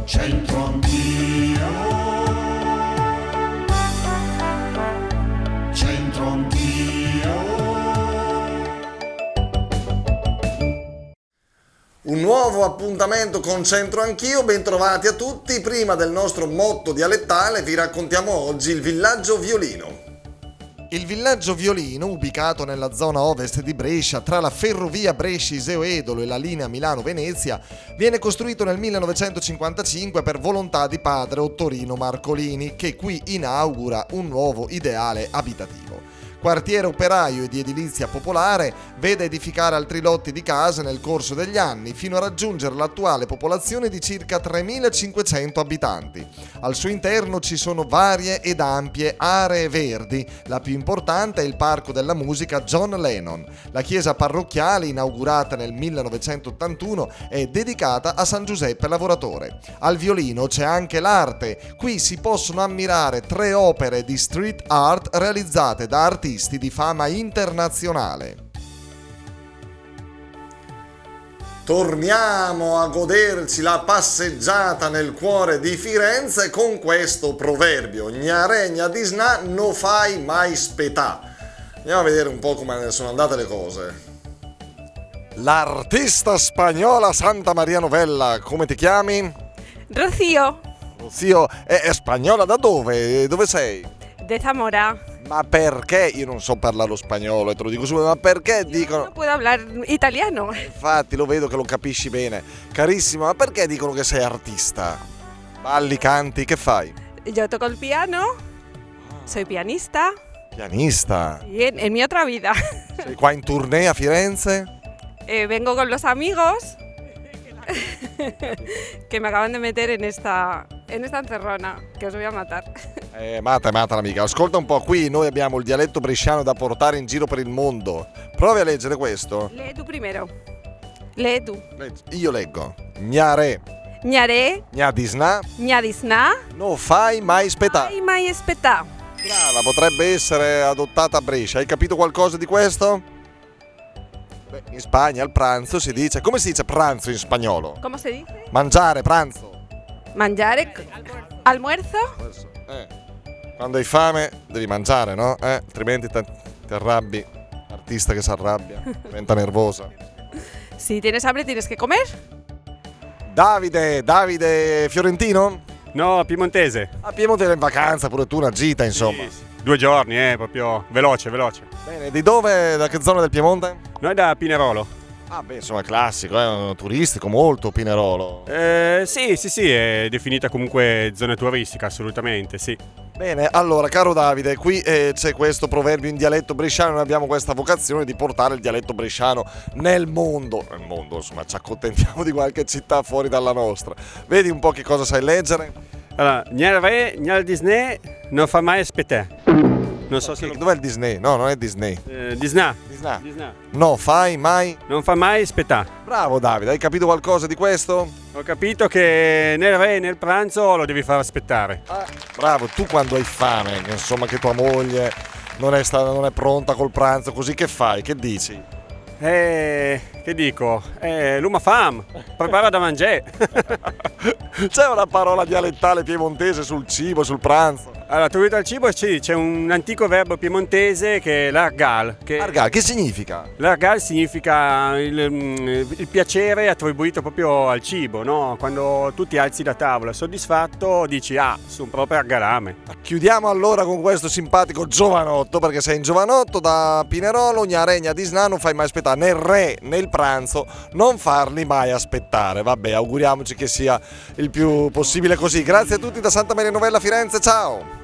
C'entro anch'io, c'entro anch'io. Un nuovo appuntamento con Centro Anch'io, bentrovati a tutti. Prima del nostro motto dialettale vi raccontiamo oggi il villaggio Violino. Il villaggio Violino, ubicato nella zona ovest di Brescia, tra la ferrovia Brescia-Iseo-Edolo e la linea Milano-Venezia, viene costruito nel 1955 per volontà di padre Ottorino Marcolini, che qui inaugura un nuovo ideale abitativo. Quartiere operaio e di edilizia popolare, vede edificare altri lotti di case nel corso degli anni fino a raggiungere l'attuale popolazione di circa 3.500 abitanti. Al suo interno ci sono varie ed ampie aree verdi, la più importante è il Parco della Musica John Lennon. La chiesa parrocchiale, inaugurata nel 1981, è dedicata a San Giuseppe Lavoratore. Al Violino c'è anche l'arte, qui si possono ammirare 3 opere di street art realizzate da artisti di fama internazionale. Torniamo a goderci la passeggiata nel cuore di Firenze con questo proverbio: gnare gna di sna no fai mai spetà. Andiamo a vedere un po' come sono andate le cose. L'artista spagnola Santa Maria Novella, come ti chiami? Rocío, Rocío, è spagnola da dove? Dove sei? de Zamora. Ma perché? Io non so parlare lo spagnolo, te lo dico subito, ma perché dicono... No puedo hablar italiano. Infatti lo vedo che lo capisci bene. Carissimo, ma perché dicono che sei artista? Balli, canti, che fai? Yo toco el piano, soy pianista Pianista. y en mi otra vida Sei qua in tournée a Firenze? vengo con los amigos que me acaban de meter en esta encerrona, que os voy a matar. Mata l'amica. Ascolta un po', qui noi abbiamo il dialetto bresciano da portare in giro per il mondo. Provi a leggere questo. Lee tú primero. Lee tú. Io leggo. Gnare, Ñaré, gnadisna, ñadisna, no fai mai spetà. ay mai espetá. Brava, potrebbe essere adottata a Brescia. Hai capito qualcosa di questo? Beh, in Spagna al pranzo si dice... Come si dice pranzo in spagnolo? ¿Cómo se dice? Mangiare, pranzo. Mangiare, almuerzo. Quando hai fame devi mangiare, no? Altrimenti ti arrabbi. Artista che si arrabbia, diventa nervosa. Si tienes hambre tienes que comer. Davide Fiorentino? No, piemontese. A Piemonte in vacanza, pure tu una gita, insomma. Sì. 2 giorni, proprio veloce. Bene, di dove? Da che zona del Piemonte? Noi da Pinerolo. Ah beh, insomma, classico, turistico molto Pinerolo. Sì, è definita comunque zona turistica, assolutamente, sì. Bene, allora, caro Davide, qui c'è questo proverbio in dialetto bresciano, noi abbiamo questa vocazione di portare il dialetto bresciano nel mondo. Nel mondo, insomma, ci accontentiamo di qualche città fuori dalla nostra. Vedi un po' che cosa sai leggere? Allora, gnal re, gnal Disney, non fa mai aspettare. Non so se... Dov'è il Disney? No, non è Disney. Disnà. No, fai mai? Non fa mai aspettare. Bravo Davide, hai capito qualcosa di questo? Ho capito che nel re nel pranzo lo devi far aspettare. Bravo, tu quando hai fame, che insomma che tua moglie non è pronta col pranzo, così che fai? Che dici? Che dico? L'uma fam, prepara da mangiare. C'è una parola dialettale piemontese sul cibo, sul pranzo? Allora, attribuito al cibo sì, c'è un antico verbo piemontese che è l'argal. Argal, che significa? L'argal significa il piacere attribuito proprio al cibo, no? Quando tu ti alzi da tavola soddisfatto dici sono proprio argalame. Chiudiamo allora con questo simpatico giovanotto, perché sei in giovanotto da Pinerolo, gnaregna di Sna, non fai mai aspettare né il re né il pranzo, non farli mai aspettare. Vabbè, auguriamoci che sia il più possibile così. Grazie a tutti da Santa Maria Novella Firenze, ciao!